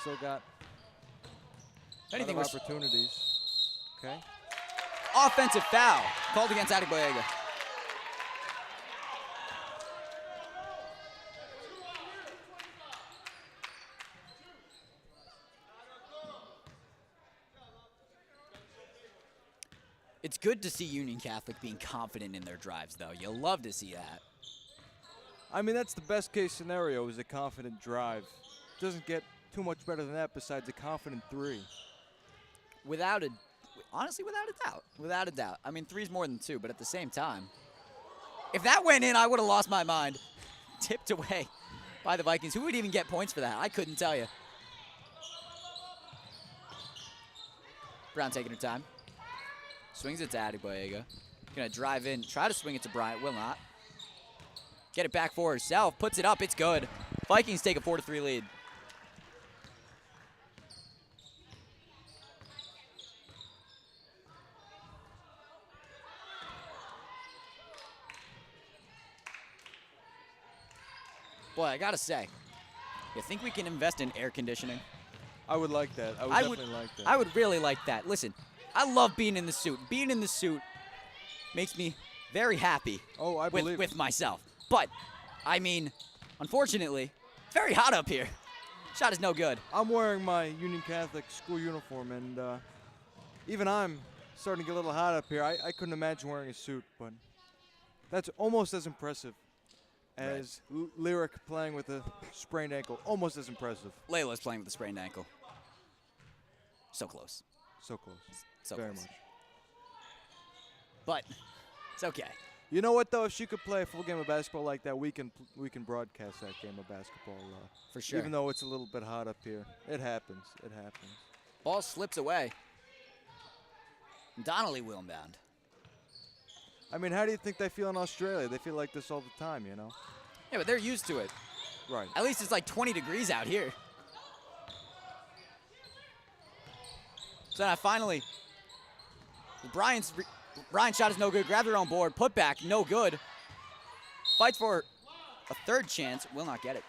still got Anything opportunities. Okay. Offensive foul called against Adegboyega. It's good to see Union Catholic being confident in their drives, though. You'll love to see that. I mean, that's the best case scenario is a confident drive. Doesn't get too much better than that besides a confident three. Honestly, without a doubt. Without a doubt. I mean, three's more than two, but at the same time, if that went in, I would have lost my mind. Tipped away by the Vikings. Who would even get points for that? I couldn't tell you. Brown taking her time. Swings it to Adegboyega. Gonna drive in, try to swing it to Bryant. Will not. Get it back for herself. Puts it up. It's good. Vikings take a 4-3 lead. Boy, I gotta say, you think we can invest in air conditioning? I would like that. I would definitely like that. I would really like that. Listen, I love being in the suit. Being in the suit makes me very happy with myself. But, I mean, unfortunately, it's very hot up here. Shot is no good. I'm wearing my Union Catholic school uniform, and even I'm starting to get a little hot up here. I couldn't imagine wearing a suit, but that's almost as impressive as Lyric playing with a sprained ankle. Almost as impressive. Layla's playing with a sprained ankle. So close. So close. So Very close. much. But it's okay. You know what, though? If she could play a full game of basketball like that, we can broadcast that game of basketball. For sure. Even though it's a little bit hot up here. It happens. It happens. Ball slips away. Donnelly will inbound. I mean, how do you think they feel in Australia? They feel like this all the time, you know? Yeah, but they're used to it. Right. At least it's like 20 degrees out here. So now finally, Brian's shot is no good. Grab their own board. Put back, no good. Fights for a third chance. Will not get it.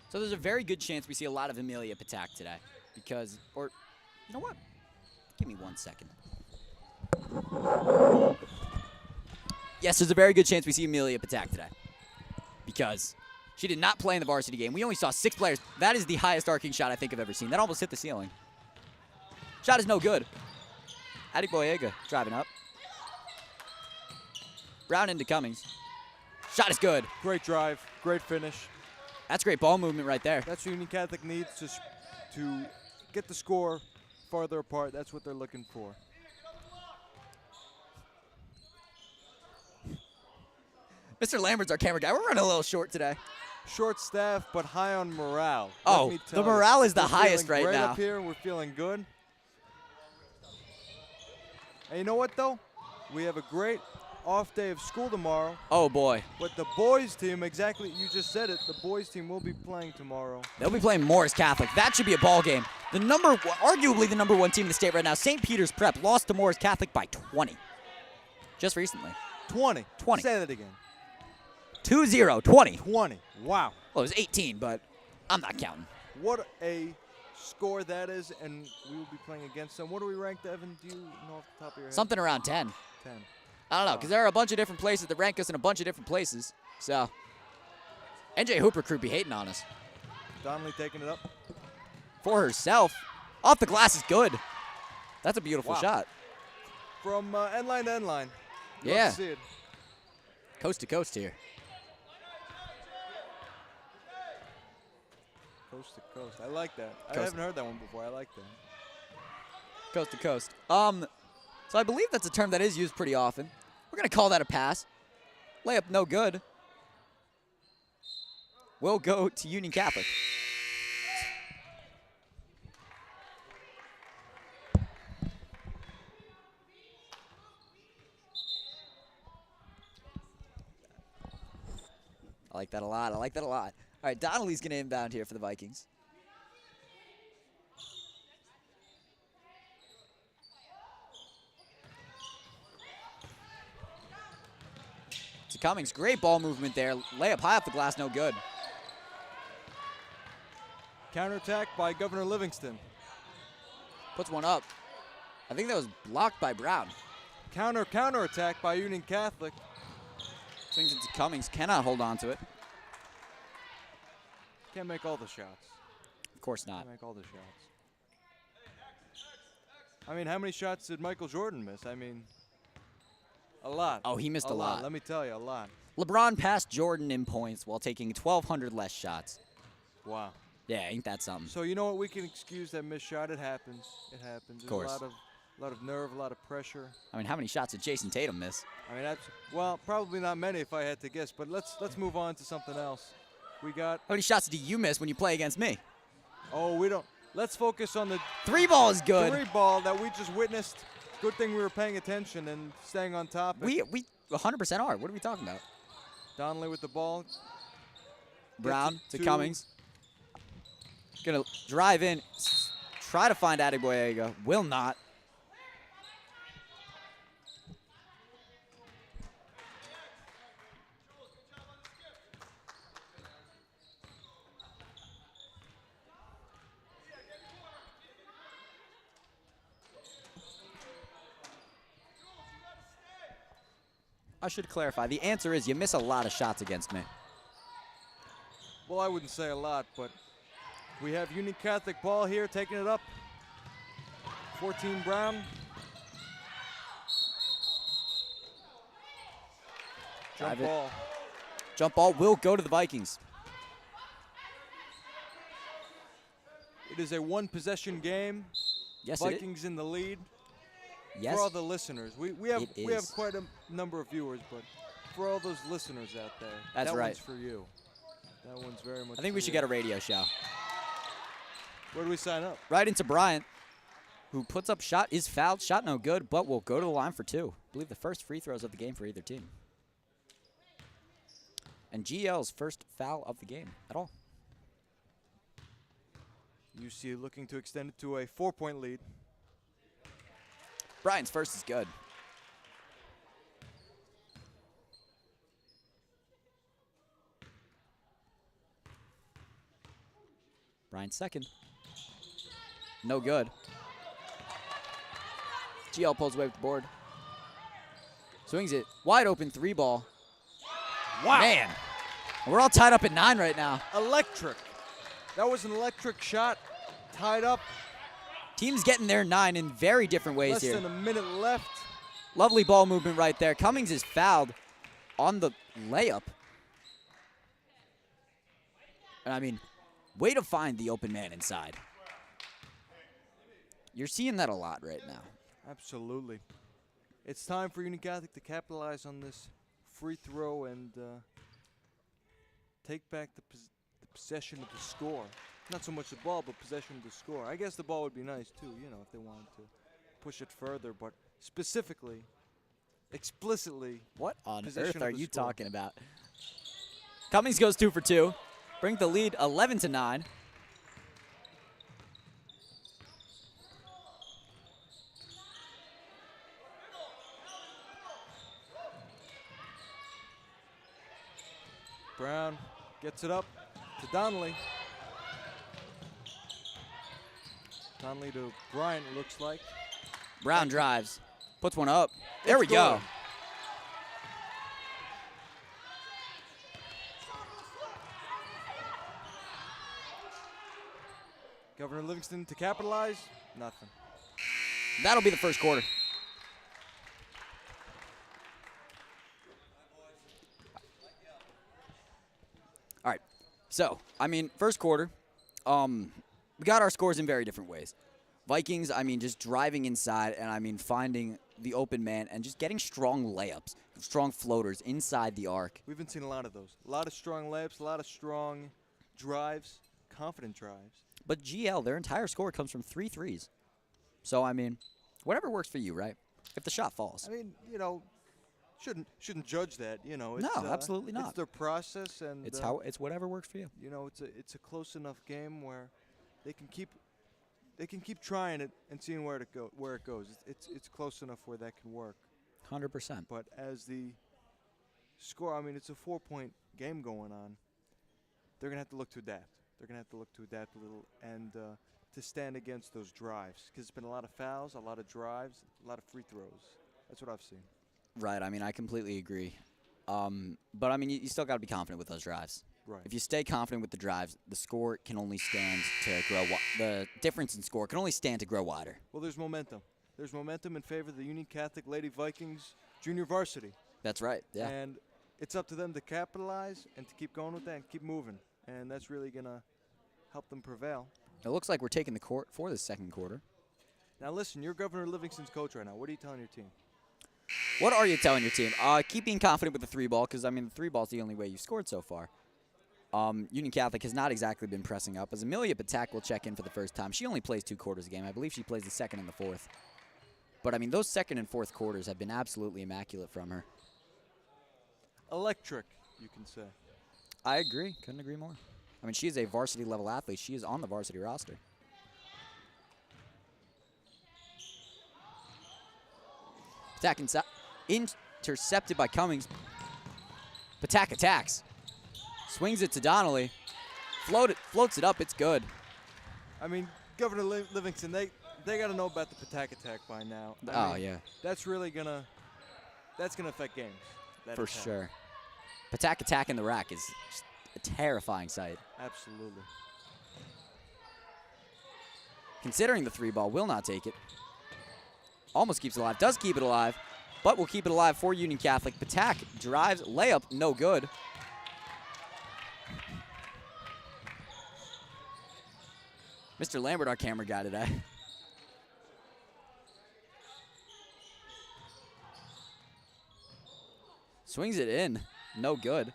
So there's a very good chance we see a lot of Amelia Patak today. Because, or, you know what? Give me 1 second. Yes, there's a very good chance we see Amelia Patak today. Because she did not play in the varsity game. We only saw 6 players. That is the highest arcing shot I think I've ever seen. That almost hit the ceiling. Shot is no good. Adegboyega driving up. Brown into Cummings. Shot is good. Great drive. Great finish. That's great ball movement right there. That's what Union Catholic needs to get the score farther apart. That's what they're looking for. Mr. Lambert's our camera guy. We're running a little short today. Short staff, but high on morale. Oh, the morale is the highest right now. Up here, we're feeling good. And you know what, though? We have a great off day of school tomorrow. Oh, boy. But the boys team, exactly, you just said it, the boys team will be playing tomorrow. They'll be playing Morris Catholic. That should be a ball game. Arguably the number 1 team in the state right now, St. Peter's Prep, lost to Morris Catholic by 20. Just recently. 20. Say that again. 2-0, 20. 20. Wow. Well, it was 18, but I'm not counting. What a score that is, and we will be playing against them. What are we ranked, Evan? Do you know off the top of your head? Something around 10. 10. I don't know, because there are a bunch of different places that rank us in a bunch of different places. So, NJ Hooper crew be hating on us. Donnelly taking it up. For herself. Off the glass is good. That's a beautiful shot. From end line to end line. Yeah. Love to see it. Coast to coast here. Coast to coast. I like that. I haven't heard that one before. I like that. Coast to coast. So I believe that's a term that is used pretty often. We're going to call that a pass. Layup no good. We'll go to Union Catholic. I like that a lot. I like that a lot. All right, Donnelly's going to inbound here for the Vikings. Cummings. Great ball movement there. Layup high off the glass, no good. Counterattack by Governor Livingston. Puts one up. I think that was blocked by Brown. Counterattack by Union Catholic. Swings it to Cummings. Cannot hold on to it. Can't make all the shots. Of course not. Can't make all the shots. I mean, how many shots did Michael Jordan miss? I mean, a lot. Oh, he missed a lot. Let me tell you, a lot. LeBron passed Jordan in points while taking 1,200 less shots. Wow. Yeah, ain't that something? So you know what? We can excuse that missed shot. It happens. It happens. Of course. There's a lot of nerve, a lot of pressure. I mean, how many shots did Jason Tatum miss? I mean, well, probably not many if I had to guess. But let's move on to something else. We got. How many shots do you miss when you play against me? Oh, we don't. Let's focus on the 3-ball is good. 3-ball that we just witnessed. Good thing we were paying attention and staying on top. We 100% are. What are we talking about? Donnelly with the ball. Brown to Cummings. Gonna drive in, try to find Adegboyega. Will not. I should clarify. The answer is you miss a lot of shots against me. Well, I wouldn't say a lot, but we have Union Catholic ball here, taking it up. 14 Brown. Jump ball. Jump ball will go to the Vikings. It is a one-possession game. Yes, Vikings in the lead. Yes. For all the listeners, we have quite a number of viewers, but for all those listeners out there, that's right. One's for you. That one's very much. I think we should get a radio show. Where do we sign up? Right into Bryant, who puts up shot, is fouled, shot no good, but will go to the line for 2. I believe the first free throws of the game for either team. And GL's first foul of the game at all. UC looking to extend it to a 4-point lead. Bryant's first is good. Bryant's second. No good. GL pulls away with the board. Swings it. Wide open 3-ball. Wow. Man. We're all tied up at 9 right now. Electric. That was an electric shot. Tied up. Teams getting their 9 in very different ways here. Less than a minute left. Lovely ball movement right there. Cummings is fouled on the layup. And I mean, way to find the open man inside. You're seeing that a lot right now. Absolutely. It's time for Union Catholic to capitalize on this free throw and take back the possession of the score. Not so much the ball, but possession of the score. I guess the ball would be nice, too, you know, if they wanted to push it further. But specifically, explicitly, what on earth are you talking about? Cummings goes 2 for 2. Bring the lead 11-9. Brown gets it up to Donnelly. Donnelly to Bryant, it looks like. Brown drives. Puts one up. There we go. Governor Livingston to capitalize. Nothing. That'll be the first quarter. All right. So, I mean, first quarter, we got our scores in very different ways. Vikings, I mean, just driving inside and, I mean, finding the open man and just getting strong layups, strong floaters inside the arc. We've been seeing a lot of those. A lot of strong layups, a lot of strong drives, confident drives. But GL, their entire score comes from 3 threes. So, I mean, whatever works for you, right? If the shot falls. I mean, you know, shouldn't judge that. You know, it's, no, absolutely not. It's their process, and it's whatever works for you. You know, it's a close enough game where they can keep trying it and seeing where it goes. It's close enough where that can work. 100%. But as the score. I mean, it's a 4-point game going on. They're going to have to look to adapt. They're going to have to look to adapt a little and to stand against those drives, because it's been a lot of fouls, a lot of drives, a lot of free throws. That's what I've seen. Right. I mean, I completely agree. But, I mean, you still got to be confident with those drives. Right. If you stay confident with the drives, the score can only stand to grow. The difference in score can only stand to grow wider. Well, there's momentum. There's momentum in favor of the Union Catholic Lady Vikings junior varsity. That's right. Yeah. And it's up to them to capitalize and to keep going with that and keep moving. And that's really going to help them prevail. It looks like we're taking the court for the second quarter. Now, listen, you're Governor Livingston's coach right now. What are you telling your team? What are you telling your team? Keep being confident with the three ball, because, I mean, the three ball is the only way you've scored so far. Union Catholic has not exactly been pressing up, as Amelia Patak will check in for the first time. She only plays 2 quarters a game. I believe she plays the second and the fourth. But, I mean, those second and fourth quarters have been absolutely immaculate from her. Electric, you can say. I agree. Couldn't agree more. I mean, she is a varsity-level athlete. She is on the varsity roster. Patak intercepted by Cummings. Patak attacks. Swings it to Donnelly. Floats it up. It's good. I mean, Governor Livingston, they got to know about the Patak attack by now. Oh, yeah. That's really gonna affect games. For sure. Patak attack in the rack is just a terrifying sight. Absolutely. Considering the three ball, will not take it. Almost keeps it alive. Does keep it alive, but will keep it alive for Union Catholic. Patak drives, layup, no good. Mr. Lambert, our camera guy today. Swings it in. No good.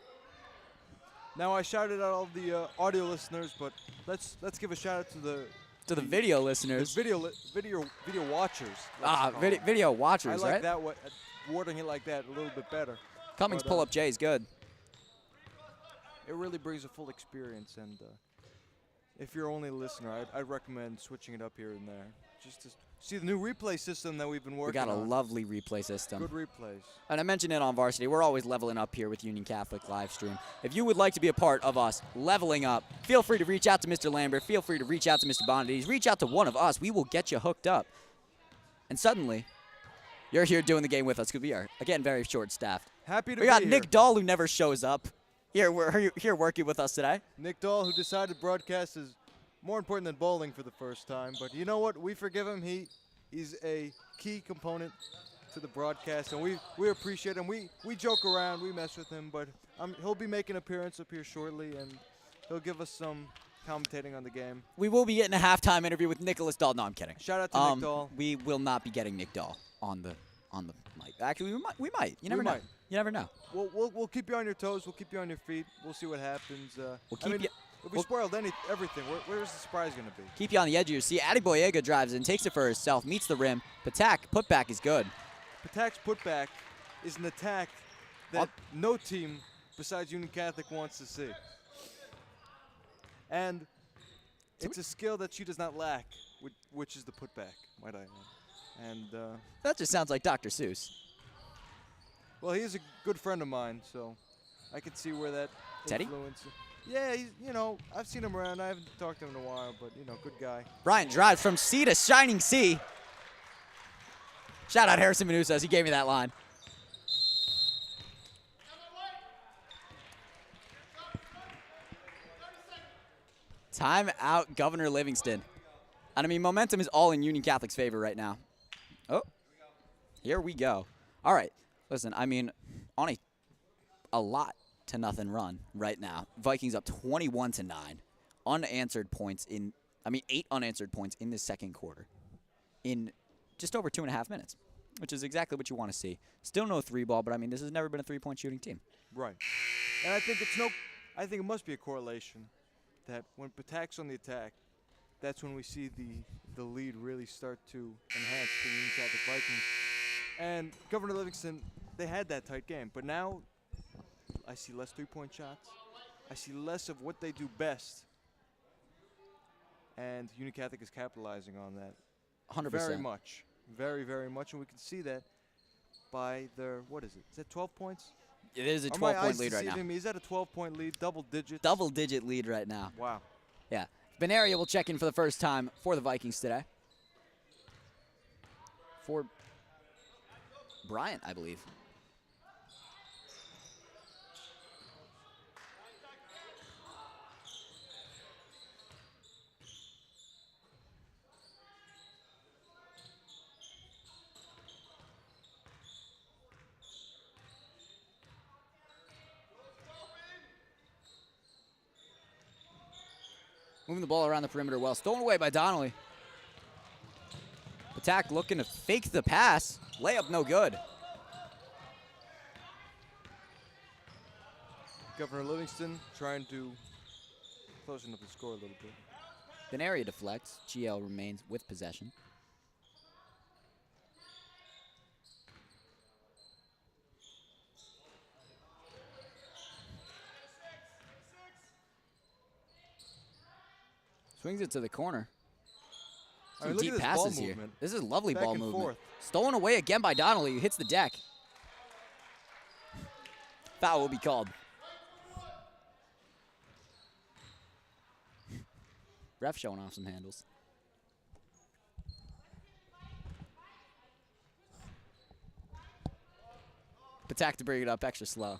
Now, I shouted out all the audio listeners, but let's give a shout out to the video listeners. Video watchers. Video watchers, I like right? that wording it like that a little bit better. Cummings pull up J is good. It really brings a full experience, and if you're only a listener, I'd recommend switching it up here and there, just to see the new replay system that we've been working on. We got a lovely replay system. Good replays. And I mentioned it on Varsity. We're always leveling up here with Union Catholic live stream. If you would like to be a part of us leveling up, feel free to reach out to Mr. Lambert. Feel free to reach out to Mr. Bonadies. Reach out to one of us. We will get you hooked up. And suddenly, you're here doing the game with us, because we are, again, very short-staffed. Happy to We be got here. Nick Dahl, who never shows up. We're here working with us today. Nick Dahl, who decided broadcast is more important than bowling for the first time. But you know what? We forgive him. He's a key component to the broadcast, and we appreciate him. We joke around, we mess with him, but he'll be making an appearance up here shortly, and he'll give us some commentating on the game. We will be getting a halftime interview with Nicholas Dahl. No, I'm kidding. Shout out to Nick Dahl. We will not be getting Nick Dahl on the mic. Actually, we might. You never know. Might. You never know. We'll keep you on your toes. We'll keep you on your feet. We'll see what happens. We'll keep you. If we spoiled everything, where's the surprise going to be? Keep you on the edge of your seat. Addie Boyega drives in, takes it for herself, meets the rim. Patak, putback is good. Patak's putback is an attack that no team besides Union Catholic wants to see. And it's a skill that she does not lack, which is the putback, might I add. And that just sounds like Dr. Seuss. Well, he's a good friend of mine, so I can see where that Teddy? influence. Yeah, I've seen him around. I haven't talked to him in a while, but, good guy. Bryant drives from C to shining C. Shout out Harrison Manusas. He gave me that line. Time out, Governor Livingston. And I mean, momentum is all in Union Catholic's favor right now. Oh, here we go. All right, listen, I mean, on a lot to nothing run right now. Vikings up 21-9. Unanswered points 8 unanswered points in the second quarter in just over 2.5 minutes, which is exactly what you want to see. Still no three ball, but I mean, this has never been a three-point shooting team. Right. And I think it must be a correlation that when Patak's on the attack, that's when we see the lead really start to enhance the Union Catholic Vikings. And Governor Livingston, they had that tight game, but now I see less three-point shots. I see less of what they do best. And Union Catholic is capitalizing on that 100%. very much. Very, very much. And we can see that by their, what is it? Is that 12 points? It is a Are my 12-point eyes lead right now. deceiving me? Is that a 12-point lead? Double digits? Double-digit lead right now. Wow. Yeah. Benaria will check in for the first time for the Vikings today. For Bryant, I believe. Moving the ball around the perimeter well. Stolen away by Donnelly. Attack looking to fake the pass. Layup no good. Governor Livingston trying to closing up the score a little bit. Benaria deflects. GL remains with possession. Swings it to the corner. I mean, Some look deep at this ball passes here. movement. This is lovely Back ball and movement. forth. Stolen away again by Donnelly, who hits the deck. Foul will be called. Ref showing off some handles. Attack to bring it up extra slow.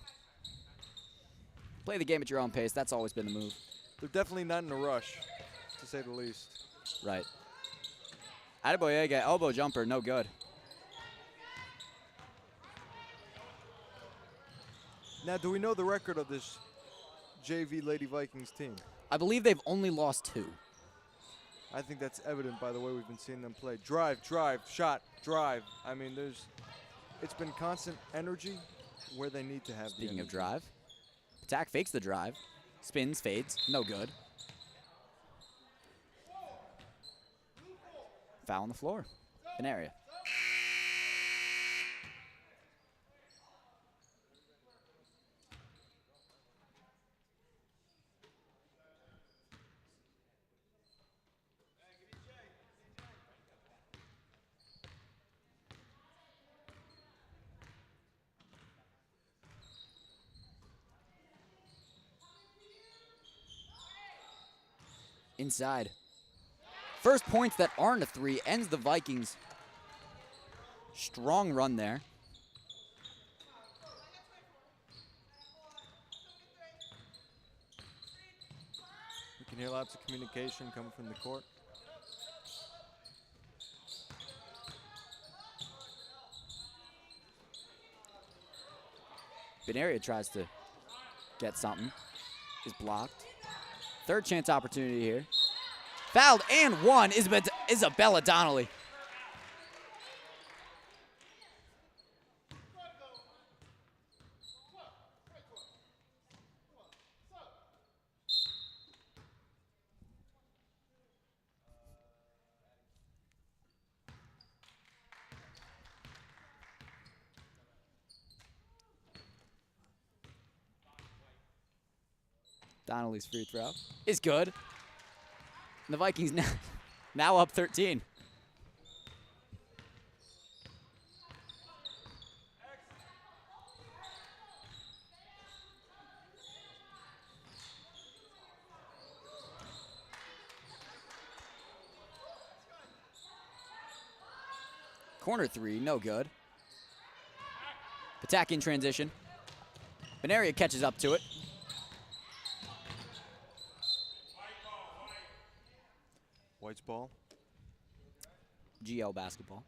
Play the game at your own pace. That's always been the move. They're definitely not in a rush, to say the least. Right. Adeboyega, elbow jumper, no good. Now, do we know the record of this JV Lady Vikings team? I believe they've only lost 2. I think that's evident by the way we've been seeing them play. Drive, shot, drive. I mean, it's been constant energy where they need to have the Speaking of energy. drive, attack fakes the drive, spins, fades, no good. Foul on the floor. Benaria. Inside. First points that aren't a 3 ends the Vikings' strong run there. We can hear lots of communication coming from the court. Benaria tries to get something. Is blocked. Third chance opportunity here. Fouled and one is Isabella Donnelly. Donnelly's free throw is good. And the Vikings now up 13. Corner 3, no good. Attack in transition. Benaria catches up to it. White's ball. GL basketball.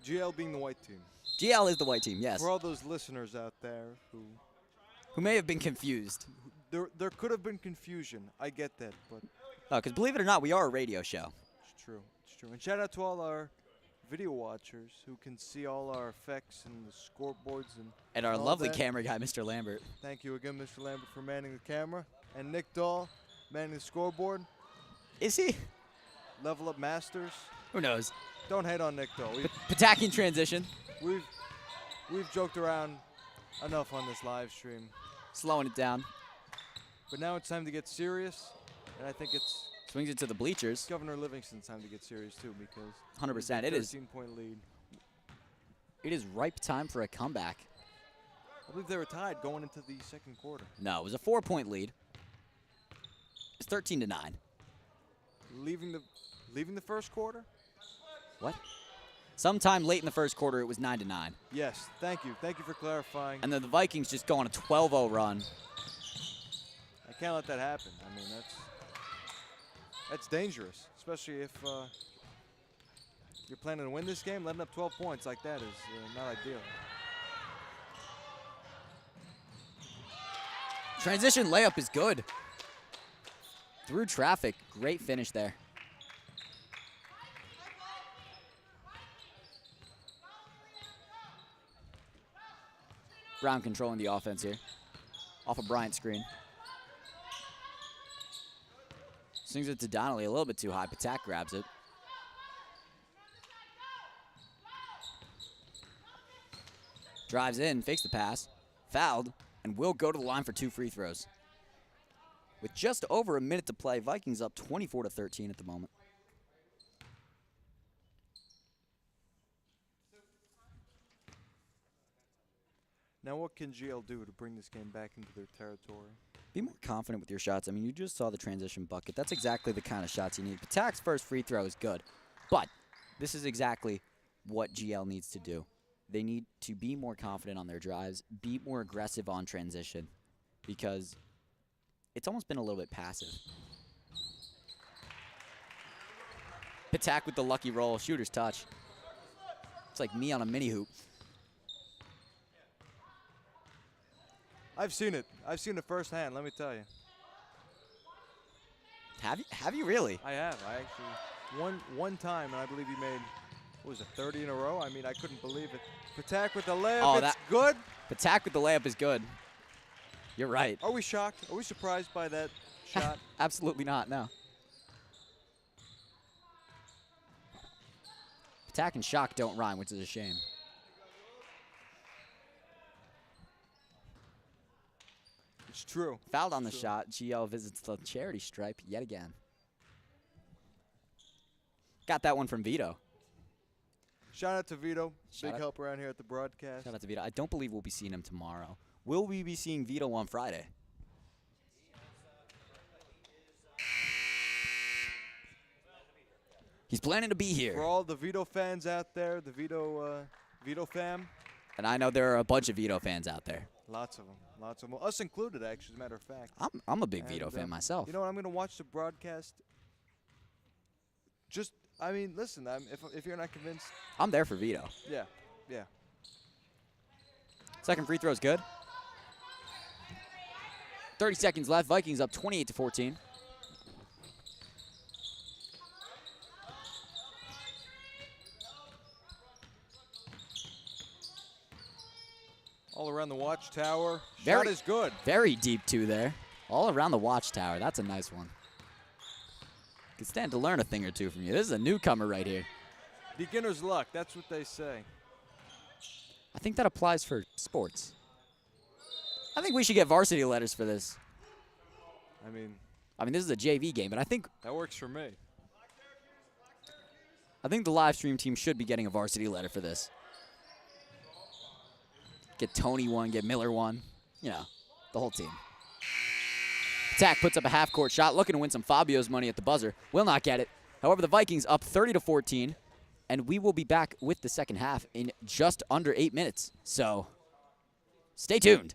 GL being the white team. GL is the white team, yes. For all those listeners out there Who may have been confused. there could have been confusion. I get that, but Because believe it or not, we are a radio show. it's true. It's true. And shout out to all our video watchers who can see all our effects and the scoreboards And our all lovely that. camera guy, Mr. Lambert. Thank you again, Mr. Lambert, for manning the camera. And Nick Dahl manning the scoreboard. Is he? Level Up Masters. Who knows? Don't hate on Nick Dahl. Attacking transition. We've joked around enough on this live stream. Slowing it down. But now it's time to get serious. And I think it's Swings it to the bleachers. Governor Livingston's time to get serious too, because 100%. It is. 13-point lead. It is ripe time for a comeback. I believe they were tied going into the second quarter. No, it was a 4-point lead. It's 13-9. Leaving the first quarter? What? Sometime late in the first quarter, it was 9-9. Yes, thank you. Thank you for clarifying. And then the Vikings just go on a 12-0 run. I can't let that happen. I mean, that's dangerous, especially if you're planning to win this game. Letting up 12 points like that is not ideal. Transition layup is good. Through traffic, great finish there. Brown controlling the offense here. Off of Bryant's screen. Swings it to Donnelly a little bit too high. Patak grabs it. Drives in, fakes the pass, fouled, and will go to the line for 2 free throws. With just over a minute to play, Vikings up 24-13 at the moment. Now, what can GL do to bring this game back into their territory? Be more confident with your shots. I mean, you just saw the transition bucket. That's exactly the kind of shots you need. Patak's first free throw is good, but this is exactly what GL needs to do. They need to be more confident on their drives, be more aggressive on transition, because it's almost been a little bit passive. Patak with the lucky roll, shooter's touch. It's like me on a mini hoop. I've seen it. I've seen it firsthand, let me tell you. Have you really? I have. I actually, one time, and I believe he made, what was it, 30 in a row? I mean, I couldn't believe it. Patak with the layup, it's good. Patak with the layup is good. You're right. Are we shocked? Are we surprised by that shot? Absolutely not, no. Patak and shock don't rhyme, which is a shame. It's true. Fouled on the shot. GL visits the charity stripe yet again. Got that one from Vito. Shout out to Vito. Shout Big out. help around here at the broadcast. Shout out to Vito. I don't believe we'll be seeing him tomorrow. Will we be seeing Vito on Friday? He's planning to be here. For all the Vito fans out there, the Vito fam. And I know there are a bunch of Vito fans out there. Lots of them. Lots of them. Us included, actually, as a matter of fact. I'm a big Vito fan myself. You know what? I'm going to watch the broadcast. Just, I mean, listen, if you're not convinced. I'm there for Vito. Yeah, yeah. Second free throw is good. 30 seconds left. Vikings up 28-14. All around the watchtower. Very, Shot is good. Very deep, too, there. All around the watchtower. That's a nice one. Could stand to learn a thing or two from you. This is a newcomer right here. Beginner's luck. That's what they say. I think that applies for sports. I think we should get varsity letters for this. I mean, this is a JV game, but I think that works for me. the live stream team should be getting a varsity letter for this. Get Tony one, get Miller one. You know, the whole team. Patak puts up a half-court shot, looking to win some Fabio's money at the buzzer. Will not get it. However, the Vikings up 30-14, and we will be back with the second half in just under 8 minutes. So, stay tuned.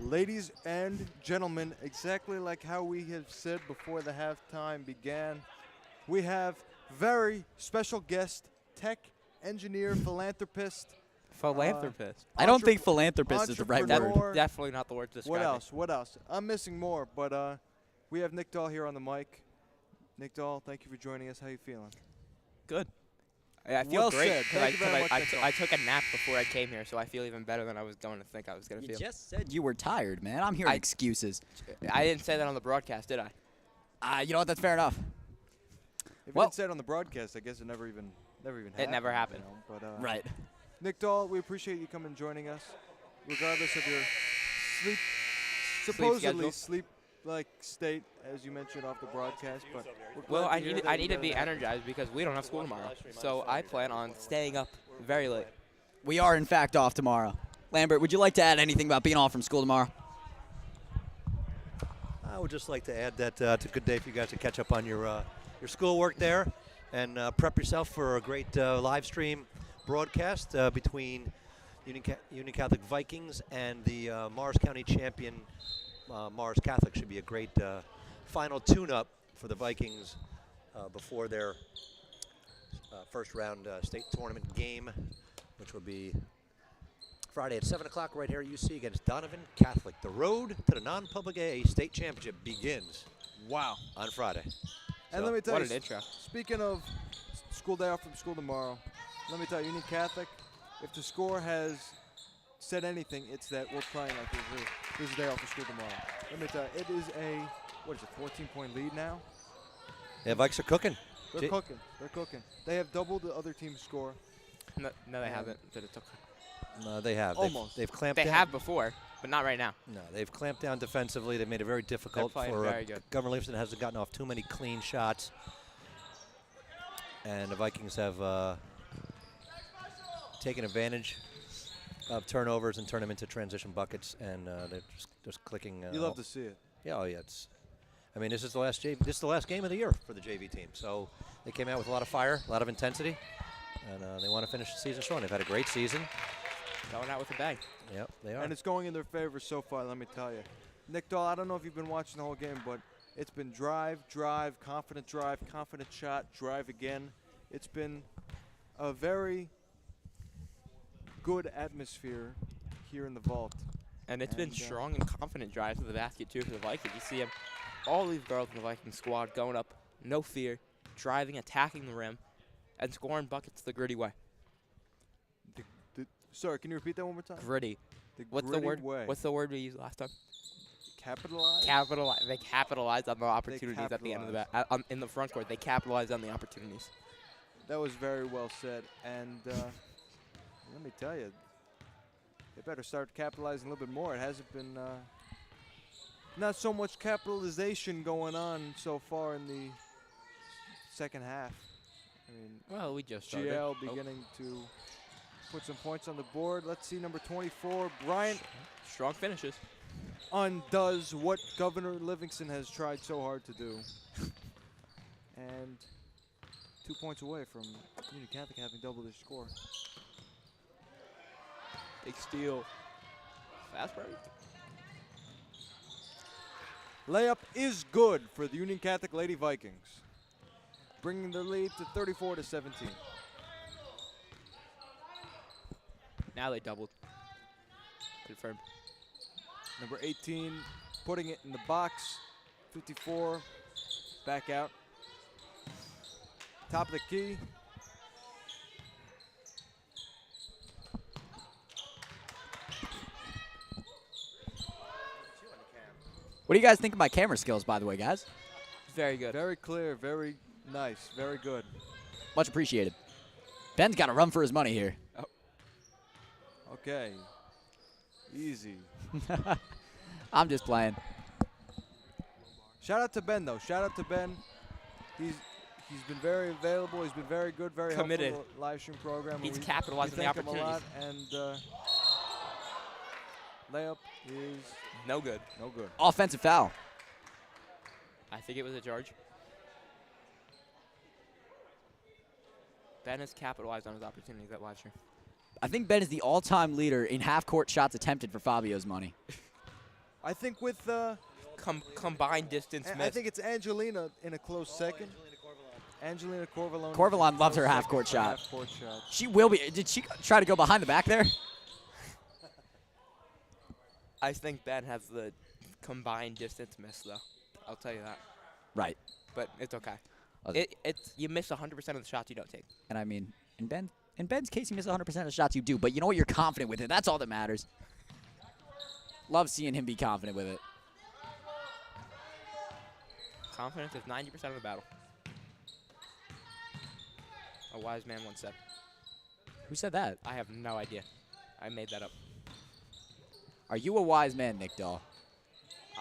Ladies and gentlemen, exactly like how we have said before the halftime began, we have very special guest, tech, engineer, philanthropist. Philanthropist. I don't think philanthropist is the right entrepreneur. word. Definitely not the word to describe What it. else? What else? I'm missing more, but we have Nick Dahl here on the mic. Nick Dahl, thank you for joining us. How you feeling? Good. I feel Well great said. Thank you very much, Nick Dahl. I took a nap before I came here, so I feel even better than I was going to think I was going to You feel. just said you were tired, man. I'm hearing excuses. I didn't say that on the broadcast, did I? You know what? That's fair enough. If Well- you didn't say it on the broadcast, I guess it never even happened. It never happened. You know, but, Right. Nick Dahl, we appreciate you coming and joining us, regardless of your supposedly schedule. sleep-like state, as you mentioned off the broadcast. But we're Well, glad I to hear need that I you need to got be it out. energized because we don't have school tomorrow. So I plan on staying up very late. We are, in fact, off tomorrow. Lambert, would you like to add anything about being off from school tomorrow? I would just like to add that it's a good day for you guys to catch up on your schoolwork there and prep yourself for a great live stream broadcast between Union Catholic Vikings and the Morris County champion Morris Catholic. Should be a great final tune-up for the Vikings before their first round state tournament game, which will be Friday at 7 o'clock right here at UC against Donovan Catholic. The road to the non-public AA state championship begins. Wow. On Friday. And So, let me tell What you, an intro. speaking of school day off from school tomorrow, let me tell you, Union Catholic, if the score has said anything, it's that we're playing like this is a day off from school tomorrow. Let me tell you, it is a, 14-point lead now? Yeah, Vikes are cooking. They're cooking. They're cooking. They have doubled the other team's score. No, they haven't. But it took. No, they have. Almost. They've clamped They down. have before, but not right now. No, they've clamped down defensively. They've made it very difficult playing for very good. Governor Livingston hasn't gotten off too many clean shots. And the Vikings have taken advantage of turnovers and turned them into transition buckets, and they're just clicking. You love to see it. Yeah, oh yeah. This is the last This is the last game of the year for the JV team. So they came out with a lot of fire, a lot of intensity, and they want to finish the season strong. They've had a great season. Going out with a bang. Yep, they are. And it's going in their favor so far, let me tell you. Nick Dahl, I don't know if you've been watching the whole game, but it's been drive, confident shot, drive again. It's been a very good atmosphere here in the vault. And it's been And, strong and confident drives to the basket, too, for the Vikings. You see them, all these girls in the Viking squad going up, no fear, driving, attacking the rim, and scoring buckets the gritty way. Sorry, can you repeat that one more time? Gritty. What's the gritty word? way. What's the word we used last time? Capitalize? They capitalized on the opportunities at the end of the in the front court. They capitalized on the opportunities. That was very well said. And let me tell you, they better start capitalizing a little bit more. It hasn't been not so much capitalization going on so far in the second half. I mean, Well, we just started. GL Oh, beginning to put some points on the board. Let's see, number 24, Bryant strong finishes. undoes what Governor Livingston has tried so hard to do. And 2 points away from Union Catholic having doubled their score. Big steal. Fast break. Layup is good for the Union Catholic Lady Vikings, bringing their lead to 34-17. Now they doubled. Confirmed. Number 18 putting it in the box. 54 back out. Top of the key. What do you guys think of my camera skills, by the way, guys? Very good. Very clear, very nice, very good. Much appreciated. Ben's got to run for his money here. Okay. Easy. I'm just playing. Shout out to Ben, though. Shout out to Ben. He's been very available. He's been very good, very Committed. helpful to the live stream program. He's We capitalizing the thank him a opportunities. lot, and layup is No good. no good. Offensive foul. I think it was a charge. Ben has capitalized on his opportunities at live stream. I think Ben is the all-time leader in half-court shots attempted for Fabio's money. I think with Combined distance miss. I think it's Angelina in a close second. Angelina Corvalone. Corvalon loves her half-court shot. She will be. Did she try to go behind the back there? I think Ben has the combined distance miss, though. I'll tell you that. Right. But it's okay. Okay. It's you miss 100% of the shots you don't take. And I mean, in Ben's case, you miss 100% of the shots you do. But you know what? You're confident with it. That's all that matters. Love seeing him be confident with it. Confidence is 90% of the battle. A wise man once said. Who said that? I have no idea. I made that up. Are you a wise man, Nick Dahl?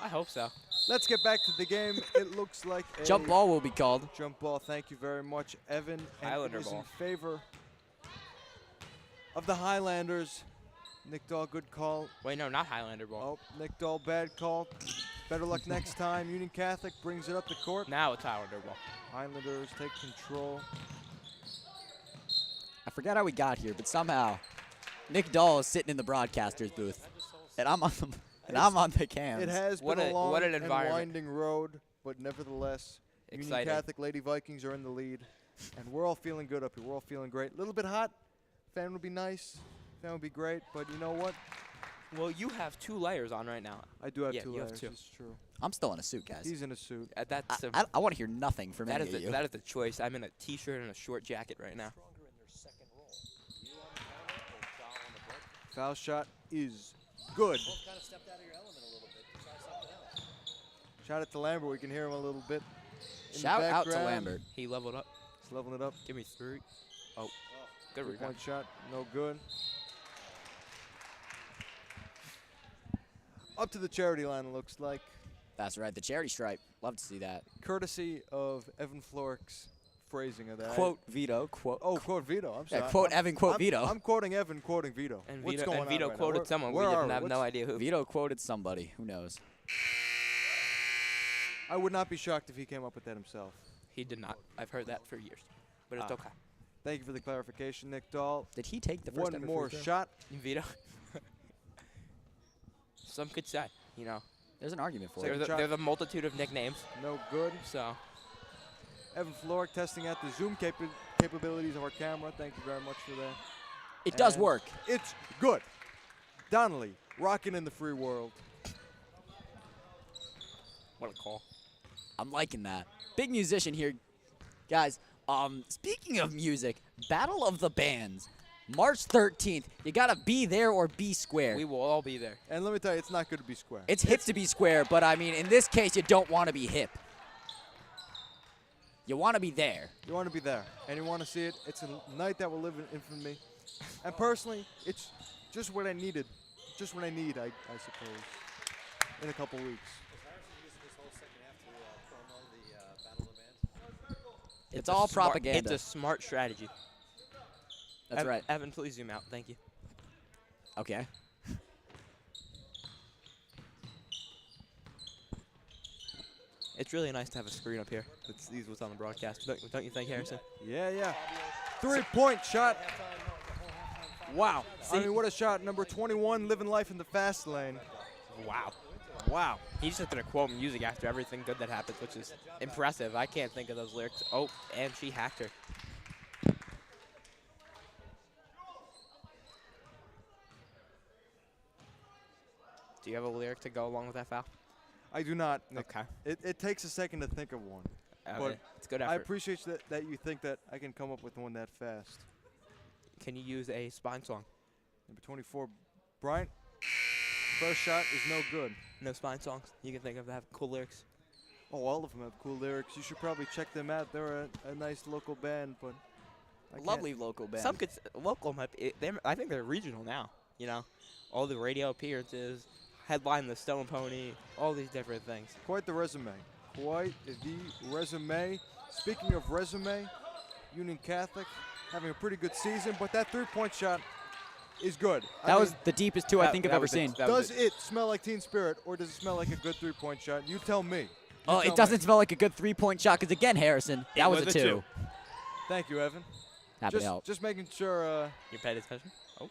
I hope so. Let's get back to the game. It looks like a Jump ball will be called. jump ball. Thank you very much, Evan. And Highlander it is in ball. favor of the Highlanders. Nick Dahl, good call. Wait, no, not Highlander ball. Oh, Nick Dahl, bad call. Better luck next time. Union Catholic brings it up the court. Now it's Highlander ball. Highlanders take control. I forgot how we got here, but somehow Nick Dahl is sitting in the broadcaster's booth, and I'm on the cams. It has What been a long an and environment. winding road, but nevertheless, Union Exciting. Catholic Lady Vikings are in the lead, and we're all feeling good up here. We're all feeling great. A little bit hot. Fan would be nice. Fan would be great, but you know what? Well, you have 2 layers on right now. I do have Yeah, 2 you have layers. 2. It's true. I'm still in a suit, guys. He's in a suit. That's I want to hear nothing from that any is of you. that is the choice. I'm in a t-shirt and a short jacket right now. Foul shot is good. Shout out to Lambert. We can hear him a little bit. in the Shout out to background. Lambert. He leveled up. He's leveling it up. Give me 3. Oh, good rebound. Three-point shot, no good. Up to the charity line, it looks like. That's right, the charity stripe. Love to see that. Courtesy of Evan Flork's phrasing of that. Quote Vito. Quote. Oh, quote Vito. I'm sorry. Yeah, quote Evan. Quote I'm, Vito. I'm quoting Evan, quoting Vito. And What's Vito, going and Vito on right quoted now? someone. Where We are didn't have What's- no idea who. Vito quoted somebody. Who knows? I would not be shocked if he came up with that himself. He did not. I've heard that for years. But it's Ah. okay. Thank you for the clarification, Nick Dahl. Did he take the first One ever more free throw? shot. Vito. Some could say, you know, There's an argument for Second it. shot. there's a multitude of nicknames. No good. So Evan Flork testing out the zoom capabilities of our camera. Thank you very much for that. It does And work. It's good. Donnelly, rocking in the free world. what a call. I'm liking that. Big musician here, guys. Speaking of music, Battle of the Bands, March 13th. You gotta be there or be square. We will all be there. And let me tell you, it's not good to be square. It's hip to be square, but I mean, in this case, you don't want to be hip. You want to be there. You want to be there, and you want to see it. It's a night that will live in infamy. And personally, it's just what I needed. Just what I need, I suppose, in a couple weeks. It's a all smart- propaganda. It's a smart strategy. That's right. Evan, please zoom out. Thank you. Okay. It's really nice to have a screen up here that sees what's on the broadcast. Don't you think, Harrison? Yeah. 3-point shot. Wow. I mean, what a shot. Number 21, living life in the fast lane. Wow. Wow. He's just going to quote music after everything good that happens, which is impressive. I can't think of those lyrics. Oh, and she hacked her. Do you have a lyric to go along with that foul? I do not, Nick. Okay. It takes a second to think of one. Okay. It's good I effort. appreciate that you think that I can come up with one that fast. Can you use a spine song? Number 24, Bryant. First shot is no good. No spine songs you can think of that have cool lyrics? Oh, all of them have cool lyrics. You should probably check them out. They're a nice local band, but I can't- Lovely local band. Some could local might be, I think they're regional now. You know, all the radio appearances, headline the Stone Pony, all these different things. Quite the resume. Quite the resume. Speaking of resume, Union Catholic having a pretty good season, but that 3-point shot is good. That was the deepest two I think I've ever seen. Does it smell like Teen Spirit, or does it smell like a good 3-point shot? You tell me. Oh, You tell it doesn't me. smell like a good 3-point shot because, again, Harrison, that was a 2. Thank you, Evan. Happy to help. Just making sure You paid attention? Oh.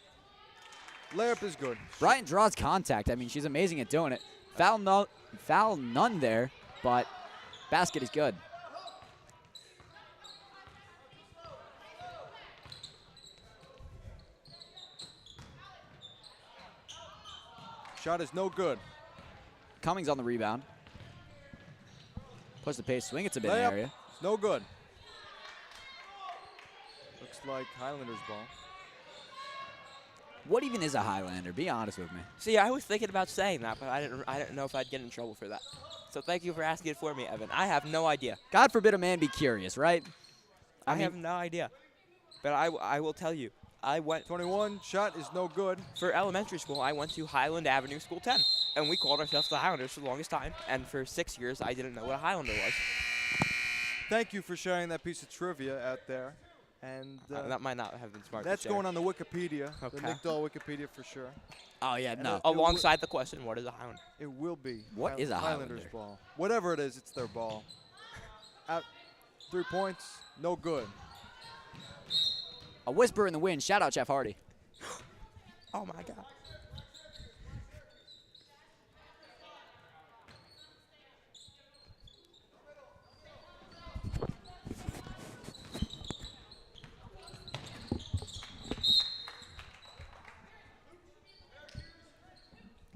layup is good. Bryant draws contact. I mean, she's amazing at doing it. Foul none there, but basket is good. Shot is no good. Cummings on the rebound. Push the pace, swing it to mid Layup. area. It's no good. Looks like Highlanders ball. What even is a Highlander? Be honest with me. See, I was thinking about saying that, but I didn't know if I'd get in trouble for that. So thank you for asking it for me, Evan. I have no idea. God forbid a man be curious, right? I have no idea. But I will tell you, I went 21, shot is no good. for elementary school. I went to Highland Avenue School 10, and we called ourselves the Highlanders for the longest time. And for 6 years, I didn't know what a Highlander was. Thank you for sharing that piece of trivia out there. And That might not have been smart. that's to share. going on the Wikipedia, the Okay. Nick Dahl Wikipedia for sure. Oh, yeah, And no. it- Alongside the question, what is a Highlander? It will be. What is a Highlanders Highlander? ball? Whatever it is, it's their ball. Out 3 points, no good. A whisper in the wind. Shout out Jeff Hardy. Oh, my God.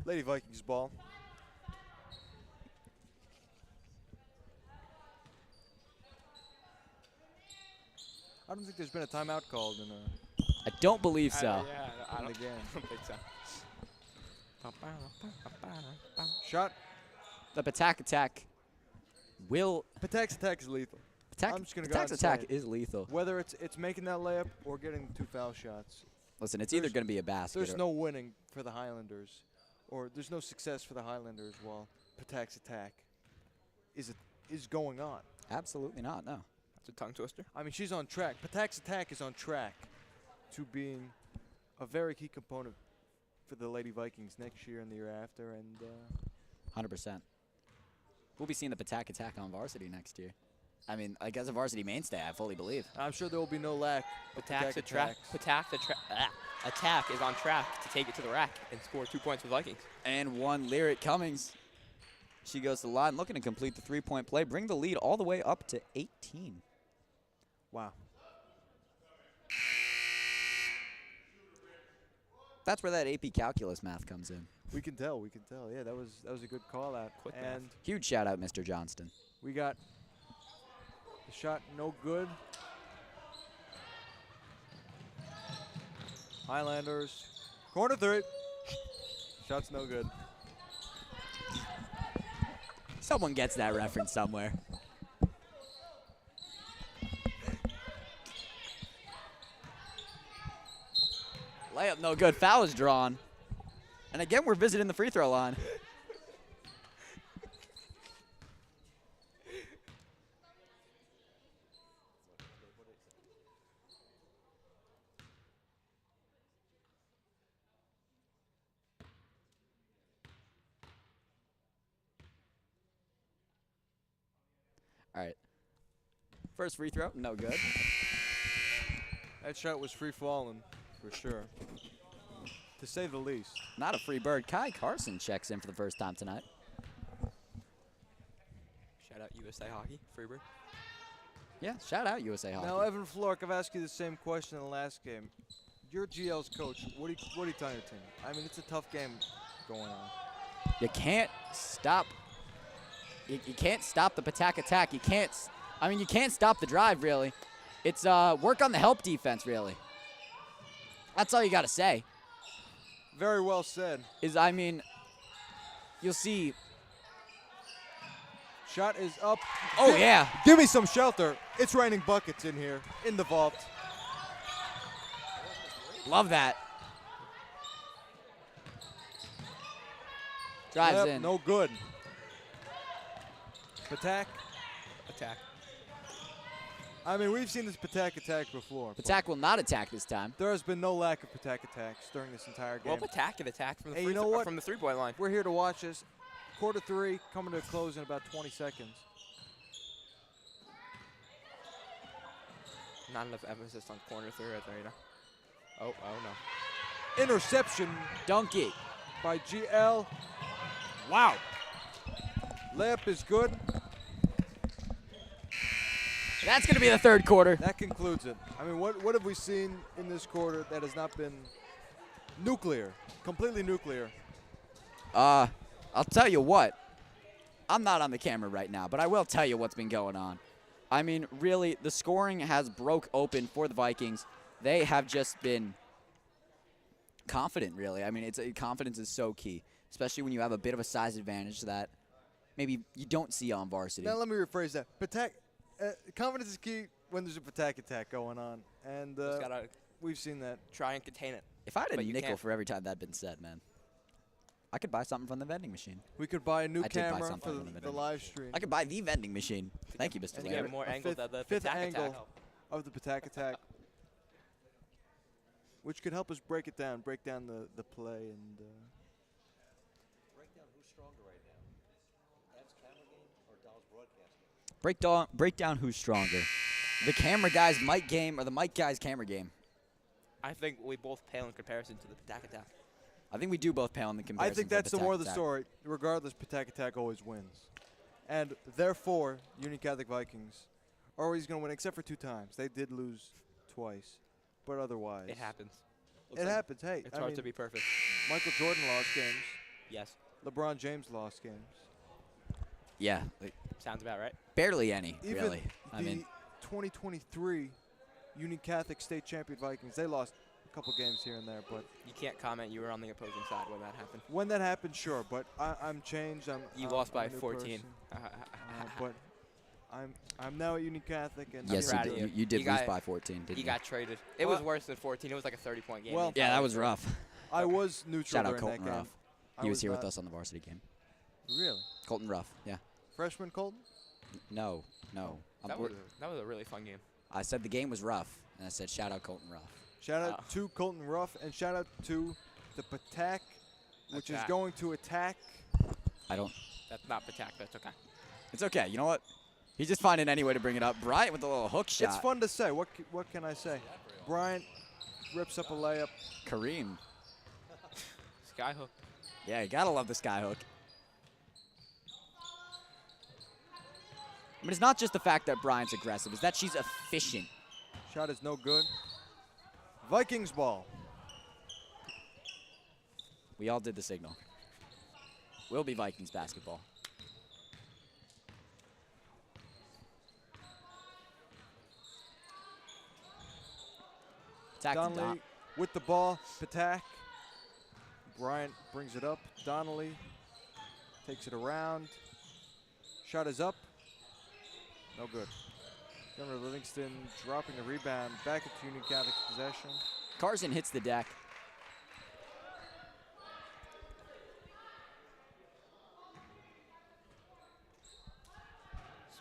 Lady Vikings ball. I don't think there's been a timeout called in I don't believe so. Yeah, I in don't the game. think so. Shot. The attack will. Patak's attack is lethal. I'm just gonna go out Attack's and say attack it. is lethal. Whether it's making that layup or getting 2 foul shots, Listen, it's either There's- going to be a basket. there's or- no winning for the Highlanders, or there's no success for the Highlanders while Patak's attack is going on. Absolutely not. No. It's a tongue twister. I mean, she's on track. Patak's attack is on track to being a very key component for the Lady Vikings next year and the year after. And 100%. We'll be seeing the attack on varsity next year. I mean, like as a varsity mainstay, I fully believe. I'm sure there will be no lack of Attack Patak attacks. attack is on track to take it to the rack and score 2 points for the Vikings. And one Lyric Cummings. She goes to the line looking to complete the 3-point play, bring the lead all the way up to 18. Wow. That's where that AP calculus math comes in. We can tell. We can tell. Yeah, that was a good call out. Quick math. And Huge shout out, Mr. Johnston. we got the shot no good. Highlanders. Corner 3. Shot's no good. Someone gets that reference somewhere. Layup no good. Foul is drawn. And again, we're visiting the free throw line. All right. First free throw, no good. That shot was free falling for sure, to say the least. Not a free bird. Kai Carson checks in for the first time tonight. Shout out USA Hockey, Freebird. Yeah, shout out USA Hockey. Now, Evan Flork, I've asked you the same question in the last game. You're GL's coach. What do you tell your team? I mean, it's a tough game going on. You can't stop. You can't stop the attack. You can't. I mean, you can't stop the drive, really. It's work on the help defense, really. That's all you got to say. Very well said. I mean, you'll see. Shot is up. Oh, yeah. Give me some shelter. It's raining buckets in here, in the vault. Love that. Drives Yep, in. no good. Patak. Attack. I mean, we've seen this Patak attack before. but Patak will not attack this time. There has been no lack of Patak attacks during this entire game. Well, attack and attack from the Hey, you know what? from the 3-point line. We're here to watch this. Quarter 3 coming to a close in about 20 seconds. Not enough emphasis on corner 3 right there, you know. Oh no. Interception Donkey. by GL. Wow. Layup is good. That's going to be the third quarter. That concludes it. I mean, what have we seen in this quarter that has not been nuclear, completely nuclear? I'll tell you what. I'm not on the camera right now, but I will tell you what's been going on. I mean, really, the scoring has broke open for the Vikings. They have just been confident, really. I mean, confidence is so key, especially when you have a bit of a size advantage that maybe you don't see on varsity. Now let me rephrase that. Confidence is key when there's a Patak attack going on, and Just gotta we've seen that. try and contain it. If I had a But you nickel can't. for every time that had been said, man, I could buy something from the vending machine. We could buy a new I did buy camera something for from the the vending live stream I could buy the vending machine. Thank you, Mr. And You get Larry. get more a angles fifth- at the fifth attack angle of the Patak attack, which could help us break down the play and. Break down who's stronger right now. That's camera game or Dallas broadcasting? Break down who's stronger. The camera guy's mic game or the mic guy's camera game. I think we both pale in comparison to the attack. I think we do both pale in the I comparison. think to that's the Patak more of the attack. story. Regardless, Patak attack always wins, and therefore Union Catholic Vikings are always going to win, except for 2 times. They did lose twice, but otherwise It happens. It happens. Hey, It's I hard mean, to be perfect. Michael Jordan lost games. Yes. LeBron James lost games. Yeah, like, Sounds about right. barely any, Even really. the I mean, 2023 Union Catholic state champion Vikings, they lost a couple games here and there, but You can't comment. You were on the opposing side when that happened. when that happened, sure. But I'm changed. You I'm lost by a new 14. person. But I'm now at Union Catholic, and yes, proud you of did. you. You did You lose got- by 14, didn't You you? got traded. It was Well- worse than 14. It was like a 30-point game. Well- Yeah, that was rough. I was neutral Shout out during Colton that game. Ruff. I He was here with not- us on the varsity game. Really? Colton Ruff, yeah. Freshman Colton? No. That was a really fun game. I said the game was rough, and I said shout out Colton Ruff. Shout out to Colton Ruff, and shout out to the Patak, which is Attack. going to attack. I don't. That's not Patak. That's okay. It's okay. You know what? He's just finding any way to bring it up. Bryant with a little hook shot. It's fun to say. What can I say? Bryant rips up a layup. Kareem. Skyhook. Yeah, you gotta love the skyhook. I mean, it's not just the fact that Bryant's aggressive; it's that she's efficient. Shot is no good. Vikings ball. We all did the signal. Will be Vikings basketball. Attack to Donnelly with the ball. Patak. Bryant brings it up. Donnelly takes it around. Shot is up. No good. Governor Livingston dropping the rebound back into Union Catholic's possession. Carson hits the deck.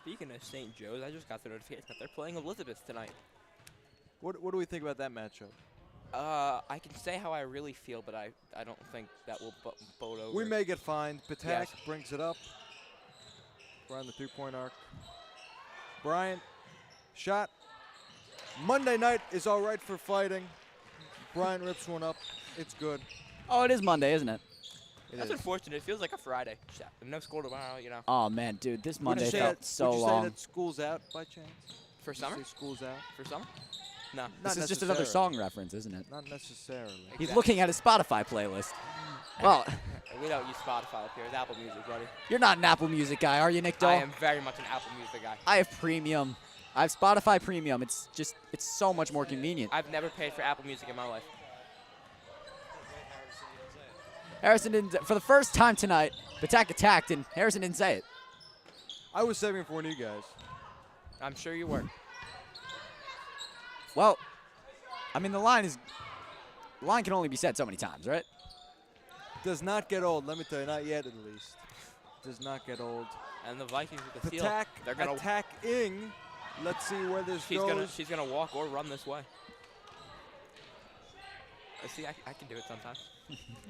Speaking of St. Joe's, I just got the notification that they're playing Elizabeth tonight. What do we think about that matchup? I can say how I really feel, but I don't think that will bode over. We may get fined. Patak Yes. brings it up around the three-point arc. Bryant, shot. Monday night is all right for fighting. Bryant rips one up. It's good. Oh, it is Monday, isn't it? It That's is. unfortunate. It feels like a Friday. No school tomorrow, you know. Oh man, dude, this Would you Monday say felt that- so would you long. say that school's out by chance? For Would you summer? say school's out? For summer? No. Not This is just another necessarily. song reference, isn't it? Not necessarily. He's Exactly. looking at his Spotify playlist. Well, We don't use Spotify up here. It's Apple Music, buddy. you're not an Apple Music guy, are you, Nick Dahl? I am very much an Apple Music guy. I have Premium. I have Spotify Premium. It's so much more convenient. I've never paid for Apple Music in my life. Harrison didn't, for the first time tonight, Patak attacked and Harrison didn't say it. I was saving it for one of you guys. I'm sure you were. Well, I mean, the line can only be said so many times, right? Does not get old. Let me tell you, not yet at least. Does not get old. And the Vikings with the steal. Patak They're gonna. attacking. Let's see where this goes. She's gonna walk or run this way. See, I can do it sometimes.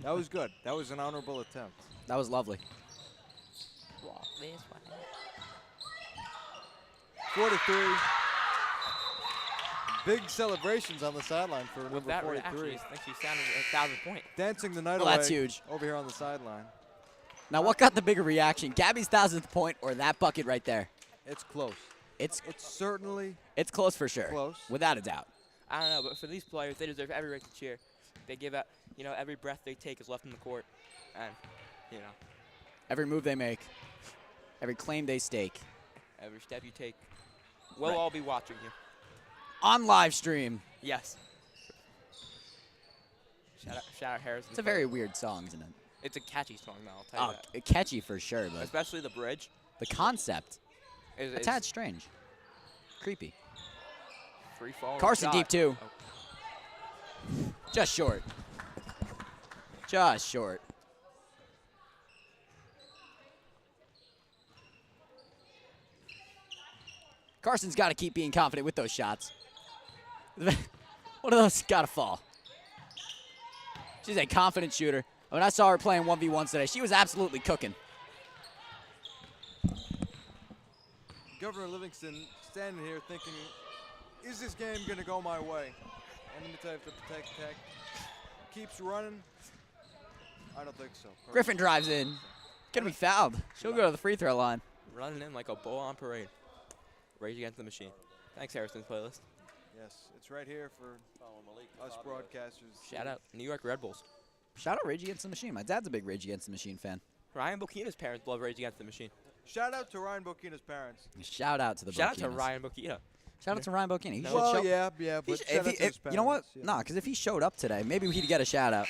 That was good. That was an honorable attempt. That was lovely. Walk this way. 43. Big celebrations on the sideline for With number that 43. reaction, I think she sounded 1,000 point. Dancing the night Well, away that's huge. over here on the sideline. Now, what got the bigger reaction? Gabby's 1,000th point or that bucket right there? It's close. It's certainly close for sure. close. Without a doubt. I don't know, but for these players, they deserve every right to cheer. They give out, every breath they take is left in the court. And, Every move they make, every claim they stake. every step you take, we'll Right. all be watching you. On live stream. Yes. Shout out Harrison. It's a very weird song, isn't it? It's a catchy song, though, I'll tell you that. Catchy for sure, but Especially the bridge. the concept, Is a tad strange. Creepy. free fall. Carson shot. deep, too. Oh. Just short. Just short. Carson's got to keep being confident with those shots. One of those got to fall. She's a confident shooter. When I saw her playing 1v1s today, she was absolutely cooking. Governor Livingston standing here thinking, is this game going to go my way? And let me tell you, if the protect tech keeps running, I don't think so. Griffin drives in. Gonna be fouled. She'll go to the free throw line. Running in like a bull on parade. Rage Against the Machine. Thanks, Harrison's playlist. Yes, it's right here for us broadcasters. Shout out New York Red Bulls. Shout out Rage Against the Machine. My dad's a big Rage Against the Machine fan. Ryan Bokina's parents love Rage Against the Machine. Shout out to Ryan Bokina's parents. Shout out to the Shout out to Bokinas. Ryan Bokina. Shout out to Ryan Bokina. He should Well, show- yeah, but he should- shout out if to his you know what? parents, yeah. Nah, because if he showed up today, maybe he'd get a shout out.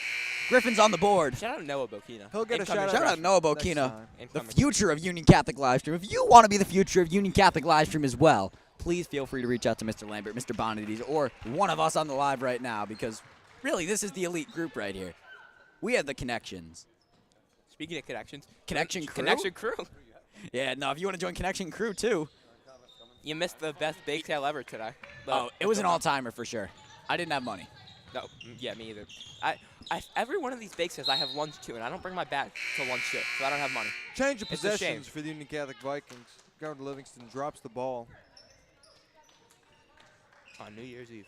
Griffin's on the board. Shout out Noah Bokina. He'll get a Incoming shout Shout out freshman. Noah next Bokina, time. the Incoming. future of Union Catholic Livestream. If you want to be the future of Union Catholic Livestream as well, please feel free to reach out to Mr. Lambert, Mr. Bonadies, or one of us on the live right now, because really, this is the elite group right here. We have the connections. Speaking of connections. Connection Crew? Connection Crew. Yeah, no, if you want to join Connection Crew too. You missed the best bake sale ever today. Oh, it was an all-timer for sure. I didn't have money. No, yeah, me either. Every one of these bake sales I have lunch to, and I don't bring my bag to lunch to, so I don't have money. Change of It's a shame. possessions for the Union Catholic Vikings. Governor Livingston drops the ball. On New Year's Eve.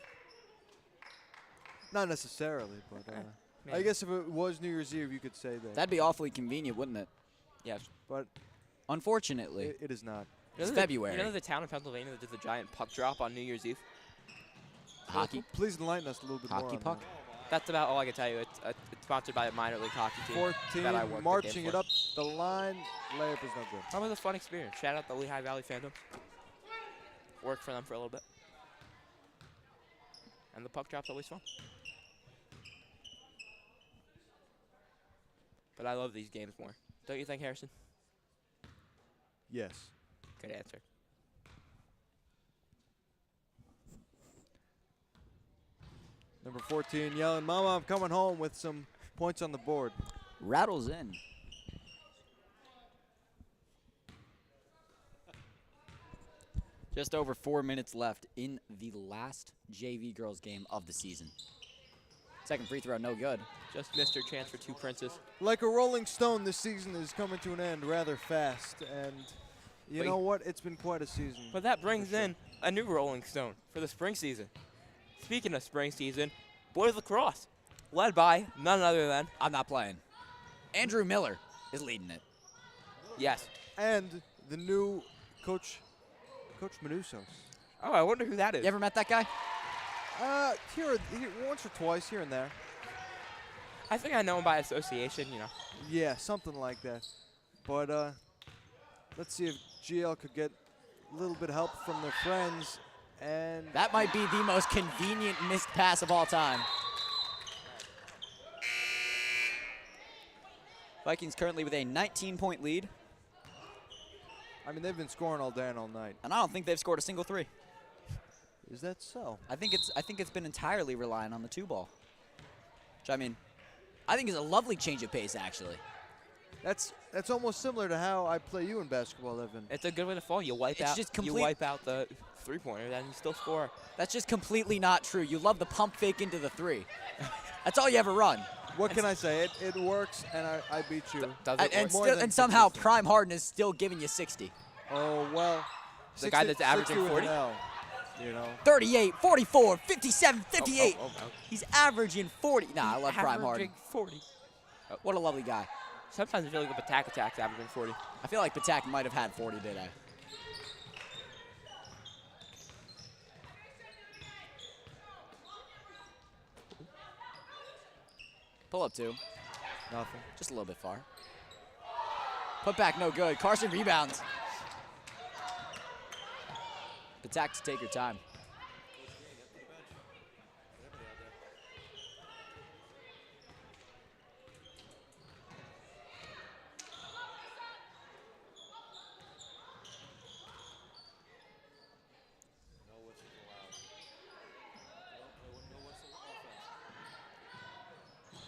Not necessarily, but I maybe. guess if it was New Year's Eve, you could say that. That'd be awfully convenient, wouldn't it? Yes. But Unfortunately. it is not. It's You February. know the town in Pennsylvania that does the giant puck drop on New Year's Eve? Hockey? Please enlighten us a little bit more. Hockey on puck? That's about all I can tell you. It's sponsored by a minor league hockey that. team. 14, that I worked the game marching it for. up the line. Layup is no good. That was a fun experience. Shout out the Lehigh Valley fandom. Worked for them for a little bit. And the puck drop's always fun. But I love these games more. Don't you think, Harrison? Yes. Good answer. Number 14 yelling, "Mama, I'm coming home," with some points on the board. Rattles in. Just over 4 minutes left in the last JV girls game of the season. Second free throw, no good. Just missed her chance for 2 princes. Like a rolling stone, this season is coming to an end rather fast, and you Wait. know what? It's been quite a season. But that brings in a new Rolling Stone for the spring season. Speaking of spring season, boys lacrosse, led by none other than, I'm not playing. Andrew Miller is leading it. yes. And the new Coach Manusos. Oh, I wonder who that is. You ever met that guy? Here, once or twice, here and there. I think I know him by association, you know. Yeah, something like that. But let's see if GL could get a little bit of help from their friends. And That might be the most convenient missed pass of all time. Vikings currently with a 19-point lead, I mean, they've been scoring all day and all night. and I don't think they've scored a single three. Is that so? I think it's been entirely relying on the 2-ball. Which, I mean, I think is a lovely change of pace, actually. That's almost similar to how I play you in basketball, Evan. It's a good way to fall. You wipe It's out. just You complete- wipe out the three-pointer, then you still score. That's just completely not true. You love the pump fake into the 3. That's all you ever run. What can I say? It works, and I beat you. Does And, it and, work? More still, than and somehow consistent. Prime Harden is still giving you 60. Oh, well. The guy that's averaging 60 with 40? an L, you know. 38, 44, 57, 58. Oh, He's averaging 40. Nah, I love Prime Harden. Averaging 40. What a lovely guy. Sometimes I feel like the attack's averaging 40. I feel like Patak might have had 40 today. Pull up 2. Nothing. Just a little bit far. Put back, no good. Carson rebounds. Patak to take your time.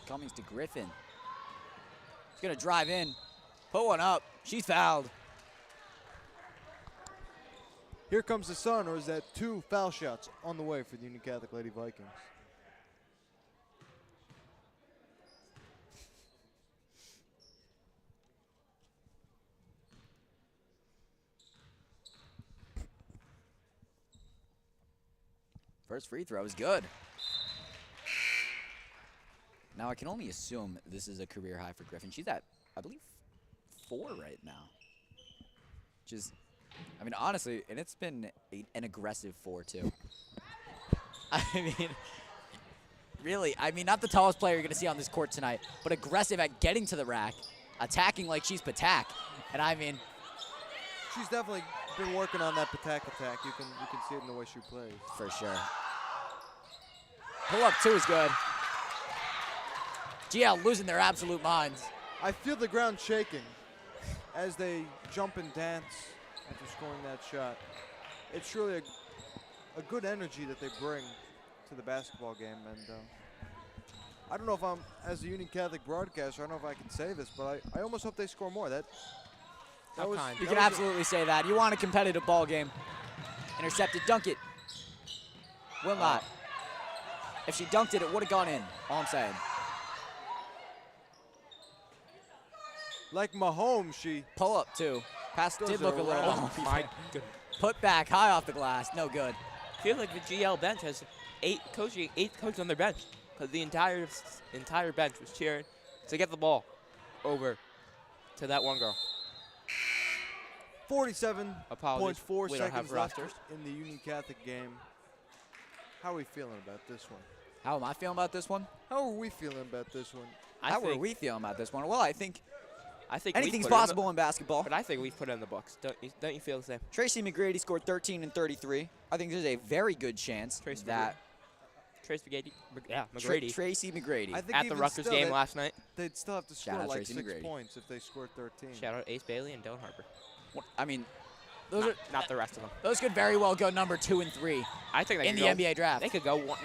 Cummings to Griffin. He's gonna drive in, put one up. She's fouled. Here comes the sun, or is that 2 foul shots on the way for the Union Catholic Lady Vikings? First free throw is good. Now, I can only assume this is a career high for Griffin. She's at, I believe, 4 right now. Which is, I mean, honestly, and it's been an aggressive 4, too. I mean, really, I mean, not the tallest player you're going to see on this court tonight, but aggressive at getting to the rack, attacking like she's Patak. And I mean, She's definitely been working on that attack. You can see it in the way she plays. for sure. Pull up 2 is good. GL losing their absolute minds. I feel the ground shaking as they jump and dance after scoring that shot. It's really a good energy that they bring to the basketball game. And I don't know if I'm, as a Union Catholic broadcaster, I don't know if I can say this, but I almost hope they score more. That was, kind? You that can was absolutely say that. You want a competitive ball game. Intercepted, dunk it. Will not. If she dunked it, it would have gone in. All I'm saying. like Mahomes, she Pull up 2. Pass Those did look are a little around. off. My goodness. Put back, high off the glass. No good. I feel like the GL bench has 8 coaches on their bench, because the entire bench was cheering to get the ball over to that one girl. 47.4 Apologies, we don't have seconds left rosters. in the Union Catholic game. How are we feeling about this one? How am I feeling about this one? How are we feeling about this one? How are we feeling about this one? Well, I think I think anything's possible in basketball. But I think we've put it in the books. Don't you feel the same? Tracy McGrady scored 13 and 33. I think there's a very good chance Tracy that McGrady. Tracy McGrady. I think At the even Rutgers still, game last night. they'd still have to Shout score out like Tracy 6 McGrady. points if they scored 13. Shout out Ace Bailey and Dylan Harper. I mean, those Not the rest of them. those could very well go number 2 and 3 I think they in could the go, NBA draft. They could go 1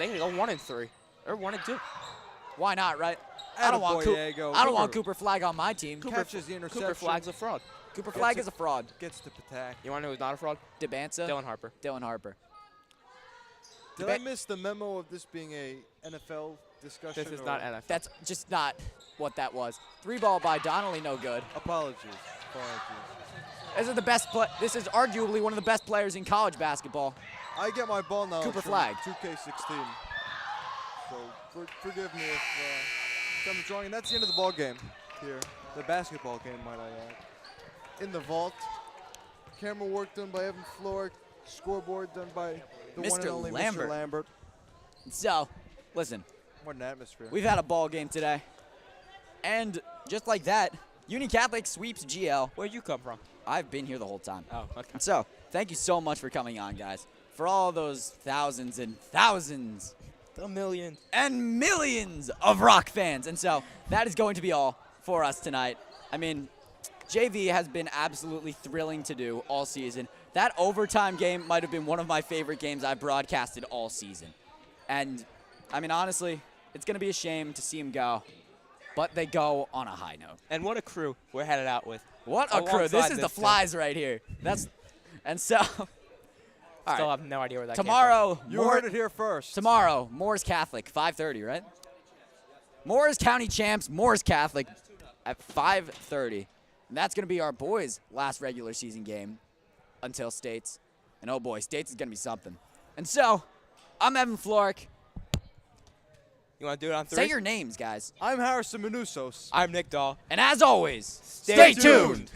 and 3 or 1 and 2. Why not, right? I don't want Diego. I don't want Cooper Flag on my team. Catches the interception. Cooper Flag's a fraud. Cooper Flag is a fraud. Gets to Patak. You want to know who's not a fraud? DeBanza, Dylan Harper. Dylan Harper. Did I miss the memo of this being a NFL discussion? This is or- not NFL. That's just not what that was. 3 ball by Donnelly, no good. Apologies. This is the best. This is arguably one of the best players in college basketball. I get my ball knowledge Cooper from Flag. 2K16. So forgive me if I'm wrong. And that's the end of the ball game here. The basketball game, might I add. In the vault. Camera work done by Evan Florek. Scoreboard done by the one Mr. and only Lambert. Mr. Lambert. So, listen, What an atmosphere. we've had a ball game today, and just like that, Union Catholic sweeps GL. Where'd you come from? I've been here the whole time. Oh, okay. So, thank you so much for coming on, guys. For all those thousands and thousands The million. and millions of Rock fans. And so, that is going to be all for us tonight. I mean, JV has been absolutely thrilling to do all season. That overtime game might have been one of my favorite games I've broadcasted all season. And, I mean, honestly, it's going to be a shame to see him go. But they go on a high note. And what a crew we're headed out with. What a crew. This Alongside is the this team. Flies right here. And so, all Still right. have no idea where that Tomorrow, You heard it here first. Tomorrow, Moore's Catholic, 5:30, right? Moore's County Champs, Moore's Catholic at 5:30. And that's going to be our boys' last regular season game until States. And oh boy, States is going to be something. And so, I'm Evan Florek. You want to do it on 3? Say your names, guys. I'm Harrison Manusos. I'm Nick Dahl. And as always, Stay tuned.